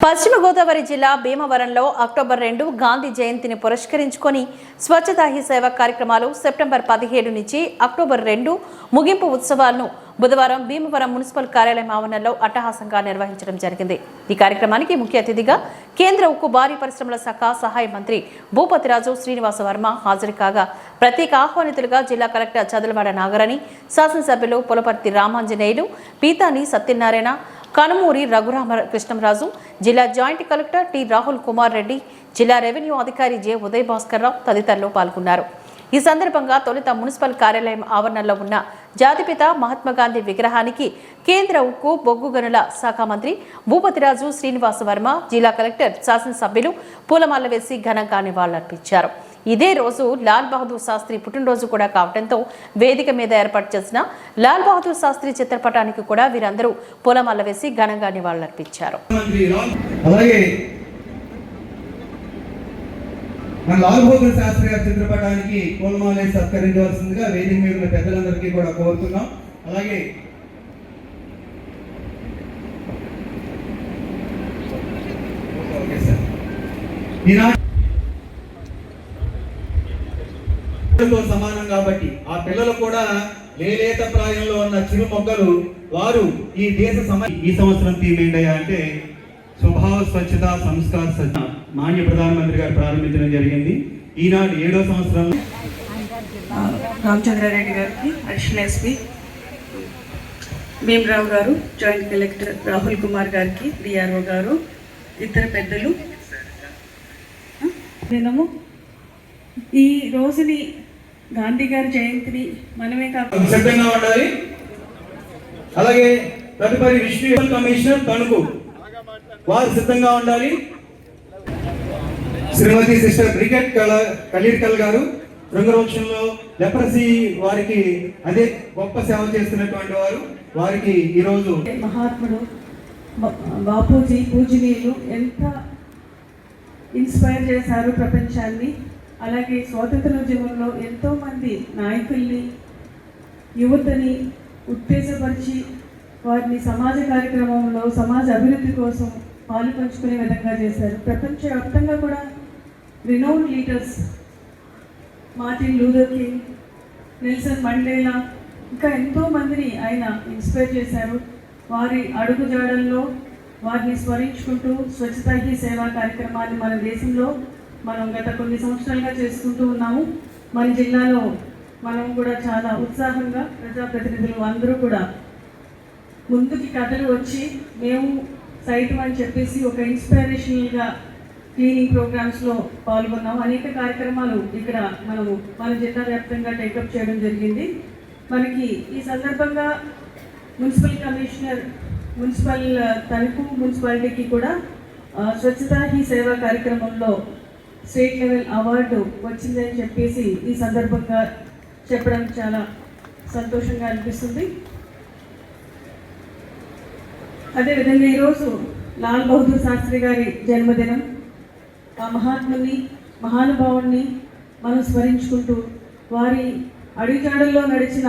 పశ్చిమ గోదావరి జిల్లా భీమవరంలో అక్టోబర్ 2 గాంధీ జయంతిని పురస్కరించుకొని స్వచ్ఛతా హీ సేవ కార్యక్రమాలు సెప్టెంబర్ 17 నుంచి అక్టోబర్ 2 ముగింపు ఉత్సవాలను బుధవారం భీమవరం మున్సిపల్ కార్యాలయం ఆవరణలో అట్టహాసంగా నిర్వహించడం జరిగింది. ఈ కార్యక్రమానికి ముఖ్య అతిథిగా కేంద్ర ఉక్కు భారీ పరిశ్రమల శాఖ సహాయ మంత్రి భూపతిరాజు శ్రీనివాస వర్మ హాజరు కాగా ప్రత్యేక ఆహ్వానితులుగా జిల్లా కలెక్టర్ చదలవాడ నాగరాణి, శాసనసభ్యులు పులపర్తి రామాంజనేయులు, పీతాని సత్యనారాయణ, కనుమూరి రఘురామ కృష్ణంరాజు, జిల్లా joint collector T Rahul Kumar Reddy, జిల్లా రెవెన్యూ అధికారి జె ఉదయ్ భాస్కర్ రావు తదితరులు పాల్గొన్నారు. ఈ సందర్భంగా తొలుత మున్సిపల్ కార్యాలయం ఆవరణలో ఉన్న జాతిపిత మహాత్మాగాంధీ విగ్రహానికి కేంద్ర ఉక్కు బొగ్గు గనుల శాఖ మంత్రి భూపతిరాజు శ్రీనివాస వర్మ, జిల్లా కలెక్టర్, శాసనసభ్యులు పూలమాల వేసి ఘనంగా నివాళులర్పించారు. ఇదే రోజు లాల్ బహదూర్ శాస్త్రి పుట్టినరోజు కూడా కావడంతో వేదిక మీద ఏర్పాటు చేసిన లాల్ బహదూర్ శాస్త్రి చిత్రపటానికి కూడా వీరందరూ పూలమాల వేసి ఘనంగా నివాళులర్పించారు. లాల్ బహదూర్ శాస్త్రి గారి చిత్రపటానికి పూలమాల సత్కరించవలసిందిగా వేదిక మీద ఉన్న పెద్దలందరికీ కూడా కోరుతున్నాం. అలాగే సమానం కాబట్టి ఆ పిల్లలు కూడా లేలేత ప్రాయంలో ఉన్న చిరు మొగ్గలు వారు ఈ దేశ ఈ సంవత్సరం థీమ్ ఏంటయ్యా అంటే స్వభావ స్వచ్ఛత సంస్కార సజ్జ మాన్య ప్రధానమంత్రి గారు ప్రారంభించడం జరిగింది. ఈనాడు 7వ సంవత్సరం రామచంద్రారెడ్డి గారికి, అడిషనల్ ఎస్పీ భీమరావు గారు, జాయింట్ కలెక్టర్ రాహుల్ కుమార్ గారికి, డిఆర్ఓ గారు, ఇతర పెద్దలు, దినము ఈ రోజుని గాంధీ గారి జయంతిని మనమే కాకుండా సిద్ధంగా ఉండాలి. అలాగే తదుపరి విశ్వ కమిషనర్ తణుకు వారు సిద్ధంగా ఉండాలి. శ్రీమతి సిస్టర్ బ్రిగెట్ కలీర్కల్ గారు రంగరోక్షంలో లెప్రసీ వారికి అదే గొప్ప సేవ చేస్తున్నటువంటి వారికి ఈరోజు మహాత్ముడు బాపూజీ పూజనీయులు ఎంత ఇన్స్పైర్ చేశారు ప్రపంచాన్ని. అలాగే స్వాతంత్రోద్యమంలో ఎంతోమంది నాయకుల్ని, యువతని ఉత్తేజపరిచి వారిని సమాజ కార్యక్రమంలో సమాజ అభివృద్ధి కోసం పాలు పంచుకునే విధంగా చేశారు. ప్రపంచవ్యాప్తంగా కూడా renown leaders Martin Luther king, Nelson Mandela ఇంకా ఎంతోమందిని ఆయన ఇన్స్పైర్ చేశారు. వారి అడుగుజాడల్లో వారిని స్మరించుకుంటూ స్వచ్ఛతా హీ సేవా కార్యక్రమాన్ని మన దేశంలో మనం గత కొన్ని సంవత్సరాలుగా చేసుకుంటూ ఉన్నాము. మన జిల్లాలో మనం కూడా చాలా ఉత్సాహంగా ప్రజాప్రతినిధులు అందరూ కూడా ముందుకి కథలు వచ్చి మేము సైతం అని చెప్పేసి ఒక ఇన్స్పిరేషనల్గా క్లీనింగ్ ప్రోగ్రామ్స్లో పాల్గొన్నాము. అనేక కార్యక్రమాలు ఇక్కడ మనము మన జిల్లా వ్యాప్తంగా టేకప్ చేయడం జరిగింది. మనకి ఈ సందర్భంగా మున్సిపల్ కమిషనర్, మున్సిపల్ తణుకు మున్సిపాలిటీకి కూడా స్వచ్ఛతా హీ సేవా కార్యక్రమంలో స్టేట్ లెవెల్ అవార్డు వచ్చిందని చెప్పేసి ఈ సందర్భంగా చెప్పడం చాలా సంతోషంగా అనిపిస్తుంది. అదేవిధంగా ఈరోజు లాల్ బహదూర్ శాస్త్రి గారి జన్మదినం. ఆ మహాత్ముని, మహానుభావుడిని మనం స్మరించుకుంటూ వారి అడుగుజాడల్లో నడిచిన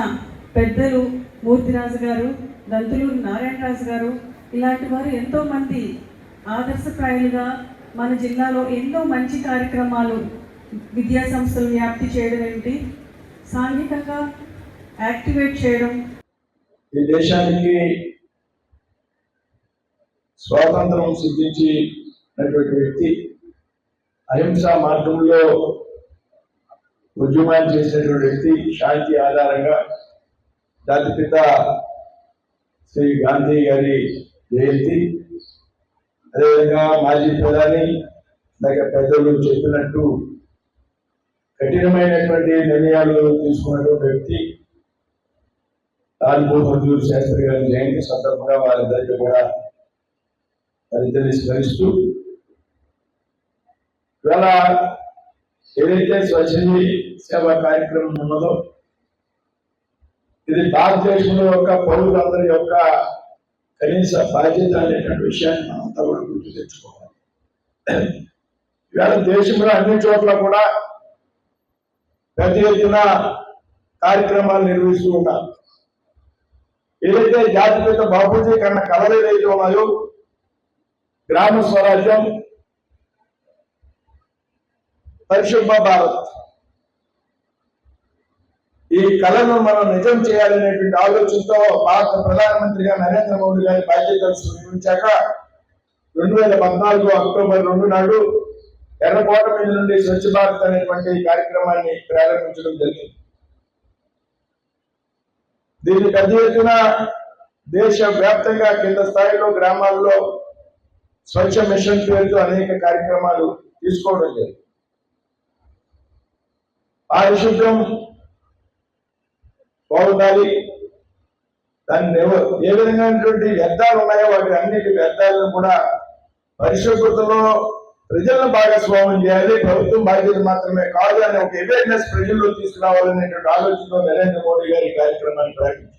పెద్దలు మూర్తిరాజు గారు, దంతులూరు నారాయణరాజు గారు, ఇలాంటి వారు ఎంతోమంది ఆదర్శప్రాయులుగా మన జిల్లాలో ఎన్నో మంచి కార్యక్రమాలు విద్యా సంస్థలు వ్యాప్తి చేయడం ఏమిటి, సాంఘికంగా యాక్టివేట్ చేయడం. ఈ దేశానికి స్వాతంత్రం సిద్ధించినటువంటి వ్యక్తి, అహింసా మార్గంలో ఉద్యమాలు చేసినటువంటి వ్యక్తి, శాంతి ఆధారంగా జాతిపిత శ్రీ గాంధీ గారి జయంతి. అదేవిధంగా మాజీ ప్రధాని లేక పెద్దలు చెప్పినట్టు కఠినమైనటువంటి నిర్ణయాలు తీసుకున్నటువంటి వ్యక్తి లాల్ బహదూర్ శాస్త్రి గారి జయంతి సందర్భంగా వారిద్దరికీ కూడా వారిద్దరిని స్మరిస్తూ ఇవాళ ఏదైతే స్వచ్ఛత సేవా కార్యక్రమం ఉన్నదో ఇది భారతదేశంలో యొక్క పౌరులందరి యొక్క కనీస బాధ్యత అనేటువంటి విషయాన్ని మనంతా కూడా గుర్తు తెచ్చుకోవాలి. ఇవాళ దేశంలో అన్ని చోట్ల కూడా పెద్ద ఎత్తున కార్యక్రమాలు నిర్వహిస్తూ ఉన్నారు. ఏదైతే జాతిపిత బాపూజీ కన్నా కళలు ఏదైతే ఉన్నాయో గ్రామ స్వరాజ్యం, పరిశుభ్ర భారత్, ఈ కళను మనం నిజం చేయాలనేటువంటి ఆలోచనతో భారత ప్రధానమంత్రిగా నరేంద్ర మోడీ గారి బాధ్యతలు స్వీకరించాక 2014 అక్టోబర్ 2 నాడు ఎర్రకోట మీద నుండి స్వచ్ఛ భారత్ అనేటువంటి కార్యక్రమాన్ని ప్రారంభించడం జరిగింది. దీన్ని పెద్ద ఎత్తున దేశ వ్యాప్తంగా కింద స్థాయిలో గ్రామాల్లో స్వచ్ఛ మిషన్ పేరుతో అనేక కార్యక్రమాలు తీసుకోవడం జరిగింది. పారిశుద్ధ్యం బాగుండాలి, దాన్ని ఏ విధమైనటువంటి వ్యర్థాలు ఉన్నాయో వాటి అన్నిటి వ్యర్థాలను కూడా పరిశుభ్రతలో ప్రజలను భాగస్వామ్యం చేయాలి. ప్రభుత్వం బాధ్యత మాత్రమే కాదు అనే ఒక అవేర్నెస్ ప్రజల్లో తీసుకురావాలనేటువంటి ఆలోచనతో నరేంద్ర మోడీ గారి ఈ కార్యక్రమాన్ని ప్రారంభించారు.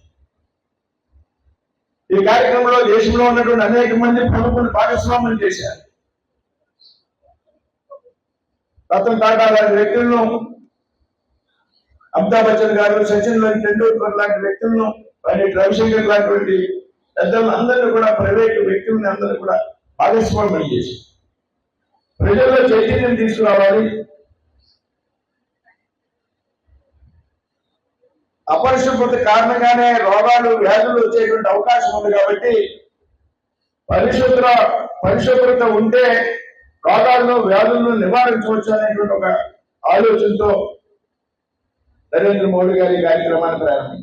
ఈ కార్యక్రమంలో దేశంలో ఉన్నటువంటి అనేక మంది ప్రముఖులు భాగస్వామ్యం చేశారు. రతన్ టాటా లాంటి వ్యక్తులను, అమితాబ్ బచ్చన్ గారు, సచిన్ టెండూల్కర్ లాంటి వ్యక్తులను, పండిట్ రవిశంకర్ లాంటి పెద్దలను అందరినీ కూడా, ప్రైవేటు వ్యక్తుల్ని అందరూ కూడా భాగస్వామ్యం చేశారు. ప్రజల్లో చైతన్యం తీసుకురావాలి. అపరిశుభ్రత కారణంగానే రోగాలు, వ్యాధులు వచ్చేటువంటి అవకాశం ఉంది కాబట్టి పరిశుభ్రత ఉంటే రోగాలను, వ్యాధులను నివారించవచ్చు అనేటువంటి ఒక ఆలోచనతో నరేంద్ర మోడీ గారి కార్యక్రమాన్ని ప్రారంభించారు.